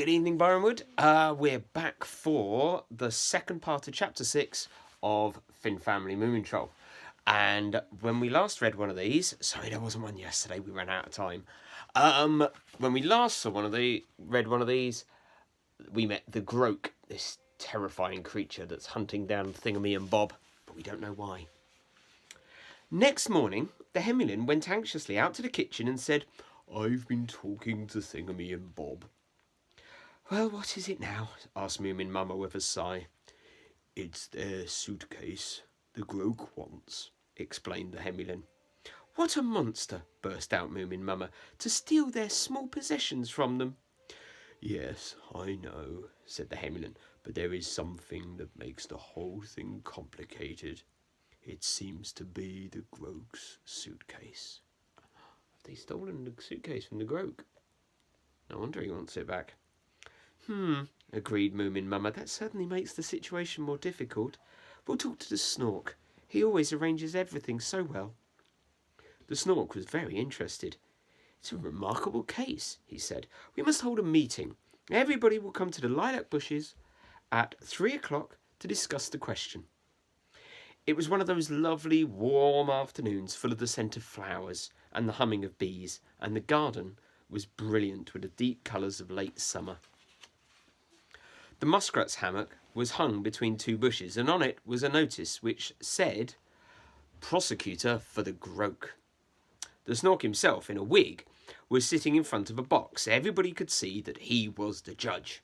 Good evening, Byronwood. We're back for the second part of Chapter 6 of Family Moomintroll. And when we last read one of these... Sorry, there wasn't one yesterday. We ran out of time. When we last read one of these, we met the Groke, this terrifying creature that's hunting down Thingamy and Bob, but we don't know why. Next morning, the Hemulin went anxiously out to the kitchen and said, "I've been talking to Thingamy and Bob." "Well, what is it now?" asked Moomin Mama with a sigh. "It's their suitcase the Groke wants," explained the Hemulin. "What a monster!" burst out Moomin Mama, "to steal their small possessions from them." "Yes, I know," said the Hemulin, "but there is something that makes the whole thing complicated. It seems to be the Groke's suitcase." Have they stolen the suitcase from the Groke? No wonder he wants it back. Agreed Moomin Mama. "That certainly makes the situation more difficult. We'll talk to the Snork. He always arranges everything so well." The Snork was very interested. "It's a remarkable case," he said. "We must hold a meeting. Everybody will come to the lilac bushes at 3 o'clock to discuss the question." It was one of those lovely, warm afternoons full of the scent of flowers and the humming of bees, and the garden was brilliant with the deep colours of late summer. The muskrat's hammock was hung between two bushes, and on it was a notice which said, "Prosecutor for the Groke." The Snork himself, in a wig, was sitting in front of a box. Everybody could see that he was the judge.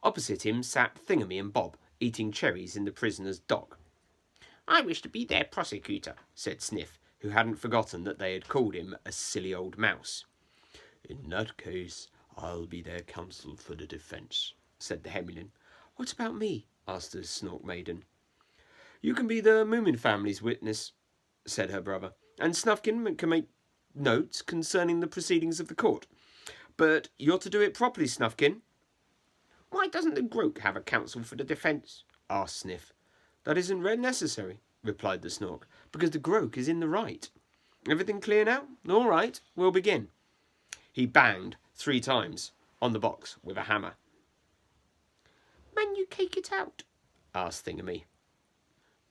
Opposite him sat Thingamy and Bob, eating cherries in the prisoner's dock. "I wish to be their prosecutor," said Sniff, who hadn't forgotten that they had called him a silly old mouse. "In that case, I'll be their counsel for the defence," said the Hemulin. "What about me?" asked the Snork Maiden. "You can be the Moomin family's witness," said her brother, "and Snufkin can make notes concerning the proceedings of the court. But you're to do it properly, Snufkin." "Why doesn't the Groke have a counsel for the defence?" asked Sniff. "That isn't necessary," replied the Snork, "because the Groke is in the right. Everything clear now? All right, we'll begin." He banged 3 times on the box with a hammer. "Man, you cake it out?" asked Thingamy.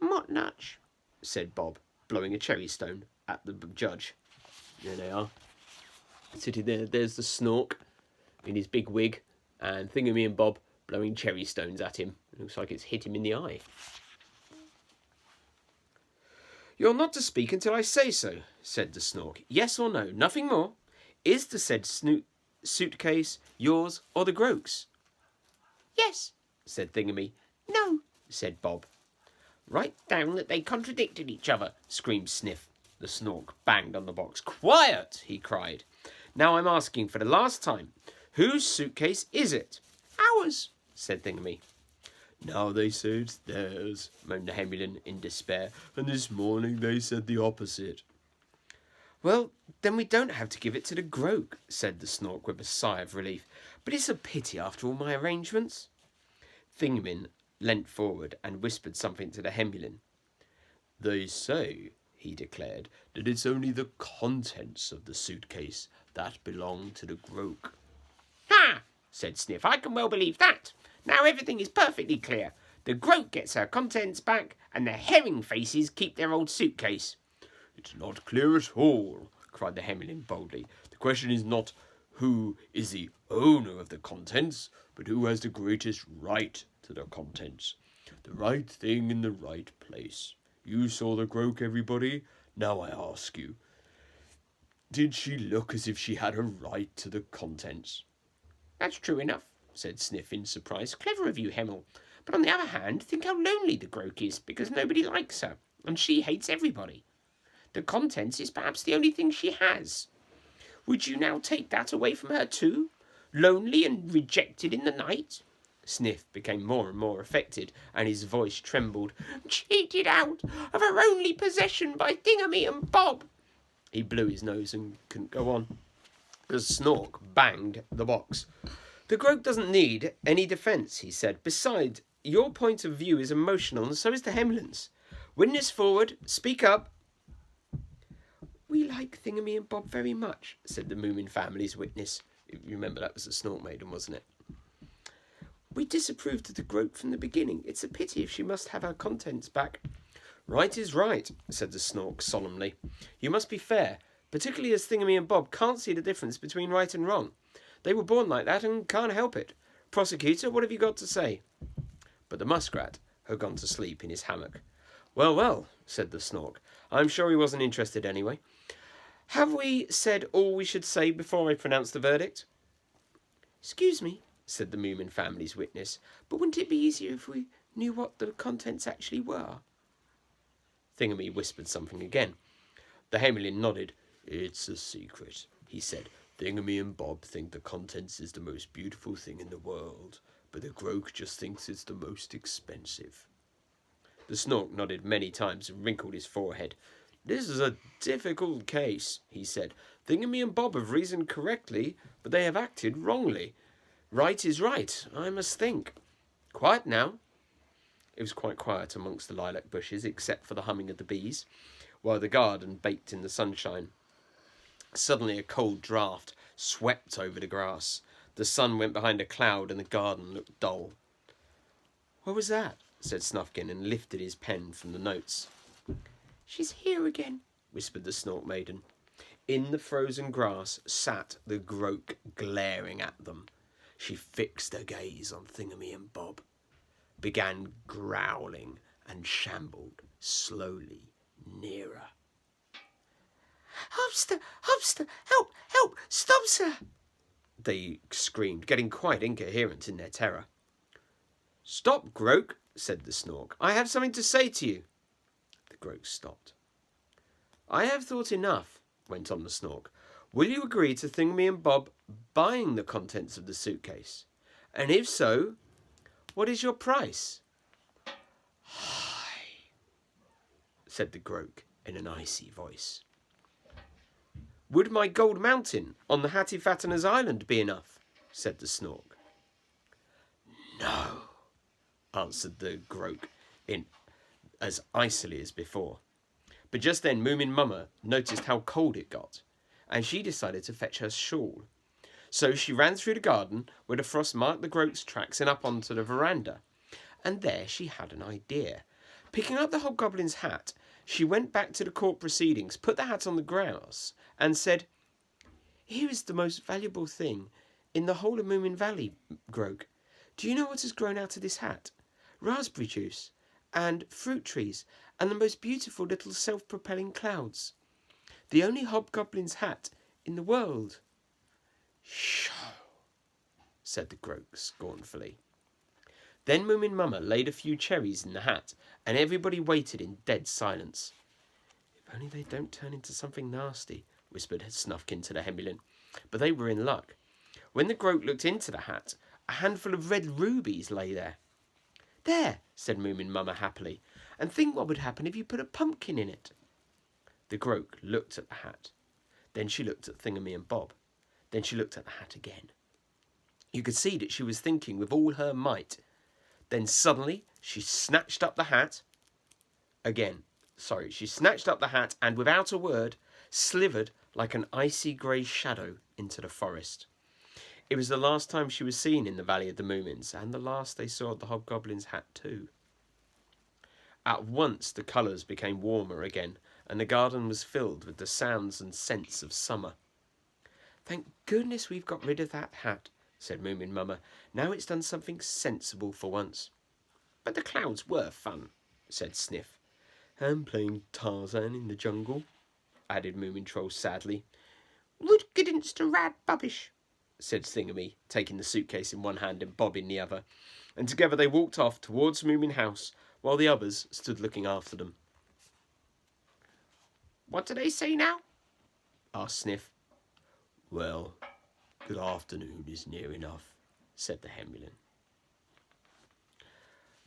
"Mot nutch," said Bob, blowing a cherry stone at the judge. There they are, sitting there. There's the Snork in his big wig, and Thingamy and Bob blowing cherry stones at him. It looks like it's hit him in the eye. "You're not to speak until I say so," said the Snork. "Yes or no, nothing more. Is the said suitcase yours or the Groke's?" "Yes," said Thingamy. "No," said Bob. "Write down that they contradicted each other," screamed Sniff. The Snork banged on the box. "Quiet!" he cried. "Now I'm asking for the last time. Whose suitcase is it?" "Ours," said Thingamy. "Now they say it's theirs," moaned the Hemulin in despair, "and this morning they said the opposite." "Well, then we don't have to give it to the Groke," said the Snork with a sigh of relief. "But it's a pity after all my arrangements." Thingamy leant forward and whispered something to the Hemulin. "They say," he declared, "that it's only the contents of the suitcase that belong to the Groke." "Ha!" said Sniff. "I can well believe that. Now everything is perfectly clear. The Groke gets her contents back, and the herring faces keep their old suitcase." "It's not clear at all," cried the Hemulin boldly. "The question is not who is the owner of the contents, but who has the greatest right to the contents. The right thing in the right place. You saw the Groke, everybody. Now I ask you, did she look as if she had a right to the contents?" "That's true enough," said Sniff in surprise. "Clever of you, Hemel. But on the other hand, think how lonely the Groke is, because nobody likes her, and she hates everybody. The contents is perhaps the only thing she has. Would you now take that away from her too? Lonely and rejected in the night?" Sniff became more and more affected, and his voice trembled. "Cheated out of her only possession by Thingamy and Bob." He blew his nose and couldn't go on. The Snork banged the box. "The Groke doesn't need any defence," he said. "Besides, your point of view is emotional, and so is the Hemulin's. Witness forward, speak up." "We like Thingamy and Bob very much," said the Moomin family's witness. You remember that was the Snork Maiden, wasn't it? We disapproved of the groat from the beginning. It's a pity if she must have her contents back. Right is right, said the Snork solemnly. You must be fair, particularly as Thingamy and Bob can't see the difference between right and wrong. They were born like that and can't help it. Prosecutor, what have you got to say? But the muskrat had gone to sleep in his hammock. Well, well, said the Snork. I'm sure he wasn't interested anyway. Have we said all we should say before I pronounce the verdict? Excuse me, said the Moomin family's witness, but wouldn't it be easier if we knew what the contents actually were? Thingamy whispered something again. The Hamelin nodded. It's a secret, he said. Thingamy and Bob think the contents is the most beautiful thing in the world, but the Groak just thinks it's the most expensive. The Snork nodded many times and wrinkled his forehead. This is a difficult case, he said. Thingamy and Bob have reasoned correctly, but they have acted wrongly. Right is right, I must think. Quiet now. It was quite quiet amongst the lilac bushes, except for the humming of the bees, while the garden baked in the sunshine. Suddenly a cold draught swept over the grass. The sun went behind a cloud and the garden looked dull. What was that? Said Snufkin and lifted his pen from the notes. She's here again, whispered the Snork maiden. In the frozen grass sat the Groak, glaring at them. She fixed her gaze on Thingamy and Bob, began growling and shambled slowly nearer. Hopster! Hopster! Help! Help! Stop, sir! They screamed, getting quite incoherent in their terror. Stop, Groak, said the Snork. I have something to say to you. The Groak stopped. I have thought enough, went on the Snork. Will you agree to Thingamy and Bob buying the contents of the suitcase? And if so, what is your price? High, said the Groak in an icy voice. Would my gold mountain on the Hattifattener's Island be enough? Said the Snork. No, answered the Groak in as icily as before. But just then Moomin Mama noticed how cold it got, and she decided to fetch her shawl. So she ran through the garden where the frost marked the Groak's tracks and up onto the veranda. And there she had an idea. Picking up the hobgoblin's hat, she went back to the court proceedings, put the hat on the grass, and said, Here is the most valuable thing in the whole of Moomin Valley, Groak. Do you know what has grown out of this hat? Raspberry juice, and fruit trees, and the most beautiful little self-propelling clouds. The only hobgoblin's hat in the world. Shoo, said the Groak scornfully. Then Moomin Mama laid a few cherries in the hat, and everybody waited in dead silence. If only they don't turn into something nasty, whispered Snufkin to the Hamelin. But they were in luck. When the Groak looked into the hat, a handful of red rubies lay there. There, said Moomin Mama happily, and think what would happen if you put a pumpkin in it. The Groak looked at the hat. Then she looked at Thingamy and Bob. Then she looked at the hat again. You could see that she was thinking with all her might. Then suddenly she snatched up the hat. She snatched up the hat and without a word slithered like an icy grey shadow into the forest. It was the last time she was seen in the Valley of the Moomins, and the last they saw of the hobgoblin's hat too. At once the colours became warmer again, and the garden was filled with the sounds and scents of summer. Thank goodness we've got rid of that hat, said Moomin Mama. Now it's done something sensible for once. But the clouds were fun, said Sniff. And playing Tarzan in the jungle, added Moomintroll sadly. Wood against a rad bubbish, said Thingamy, taking the suitcase in one hand and Bob in the other, and together they walked off towards Moomin House, while the others stood looking after them. What do they say now? Asked Sniff. Well, good afternoon is near enough, said the Hamelin.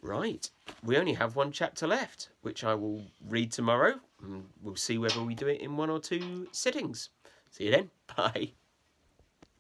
Right, we only have one chapter left, which I will read tomorrow, and we'll see whether we do it in 1 or 2 sittings. See you then. Bye.